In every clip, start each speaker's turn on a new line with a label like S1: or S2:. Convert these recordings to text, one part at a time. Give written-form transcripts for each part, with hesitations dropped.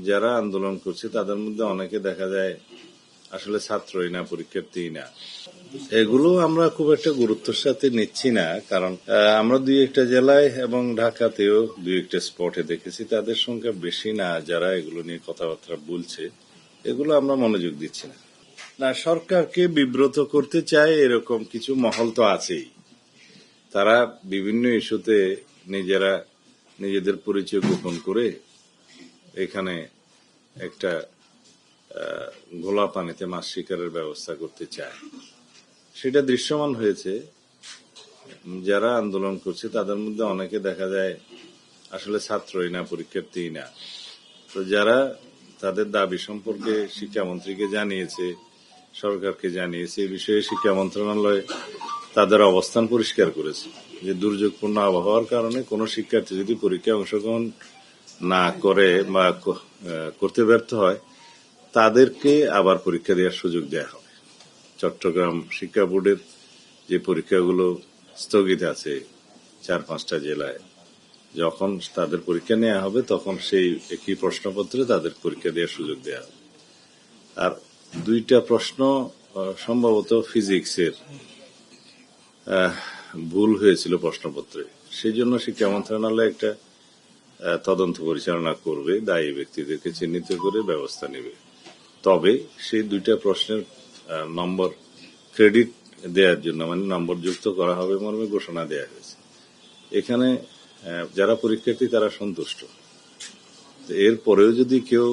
S1: যারা আন্দোলন করছে তাদের মধ্যে অনেকে দেখা যায় আসলে ছাত্রই না, পরীক্ষার্থী না। এগুলো আমরা খুব একটা গুরুত্বের সাথে নিচ্ছি না, কারণ আমরা দুই একটা জেলায় এবং ঢাকাতেও দুই একটা স্পটে দেখেছি তাদের সংখ্যা বেশি না যারা এগুলো নিয়ে কথাবার্তা বলছে। এগুলো আমরা মনোযোগ দিচ্ছি না। না, সরকারকে বিব্রত করতে চায় এরকম কিছু মহল তো আছেই। তারা বিভিন্ন ইস্যুতে নিজেদের পরিচয় গোপন করে এখানে একটা ঘোলা পানিতে মাছ শিকারের ব্যবস্থা করতে চায়। সেটা দৃশ্যমান হয়েছে। যারা আন্দোলন করছে তাদের মধ্যে অনেকে দেখা যায় আসলে ছাত্রই না, পরীক্ষার্থী না। তো যারা তাদের দাবি সম্পর্কে শিক্ষামন্ত্রীকে জানিয়েছে, সরকারকে জানিয়েছে, এই বিষয়ে শিক্ষা মন্ত্রণালয় তাদের অবস্থান পরিষ্কার করেছে যে দুর্যোগপূর্ণ আবহাওয়ার কারণে কোনো শিক্ষার্থী যদি পরীক্ষায় অংশগ্রহণ না করে বা করতে ব্যর্থ হয় তাদেরকে আবার পরীক্ষা দেওয়ার সুযোগ দেওয়া হবে। চট্টগ্রাম শিক্ষা বোর্ডের যে পরীক্ষাগুলো স্থগিত আছে 4-5টা জেলায়, যখন তাদের পরীক্ষা নেওয়া হবে তখন সেই একই প্রশ্নপত্রে তাদের পরীক্ষা দেওয়ার সুযোগ দেওয়া হবে। আর দুইটা প্রশ্ন সম্ভবত ফিজিক্সের ভুল হয়েছিল প্রশ্নপত্রে, সেই জন্য শিক্ষা মন্ত্রণালয় একটা তদন্ত পরিচালনা করবে, দায়ী ব্যক্তিদেরকে চিহ্নিত করে ব্যবস্থা নেবে। তবে সেই দুইটা প্রশ্নের নম্বর ক্রেডিট দেওয়ার জন্য, মানে নম্বর যুক্ত করা হবে মর্মে ঘোষণা দেওয়া হয়েছে। এখানে যারা পরীক্ষার্থী তারা সন্তুষ্ট। এরপরেও যদি কেউ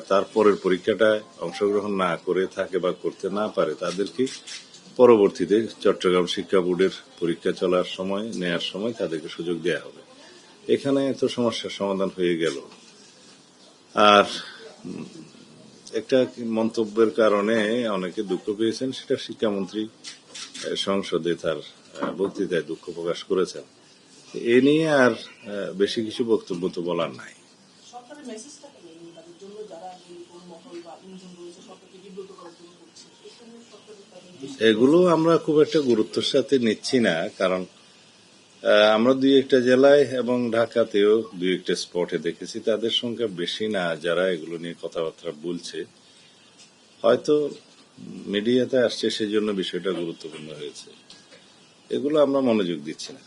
S1: তার পরের পরীক্ষাটায় অংশগ্রহণ না করে থাকে বা করতে না পারে তাদেরকে পরবর্তীতে চট্টগ্রাম শিক্ষা বোর্ডের পরীক্ষা চলার সময়, নেয়ার সময় তাদেরকে সুযোগ দেওয়া হবে। এখানে তো সমস্যার সমাধান হয়ে গেল। আর একটা মন্তব্যের কারণে অনেকে দুঃখ পেয়েছেন, সেটা শিক্ষামন্ত্রী সংসদে তার বক্তৃতায় দুঃখ প্রকাশ করেছেন। এ নিয়ে আর বেশি কিছু বক্তব্য তো বলার নাই। এগুলো আমরা খুব একটা গুরুত্বের সাথে নিচ্ছি না, কারণ আমরা দুই একটা জেলায় এবং ঢাকাতেও দুই একটা স্পটে দেখেছি তাদের সংখ্যা বেশি না যারা এগুলো নিয়ে কথাবার্তা বলছে। হয়তো মিডিয়াতে আসছে সেজন্য বিষয়টা গুরুত্বপূর্ণ হয়েছে। এগুলো আমরা মনোযোগ দিচ্ছি না।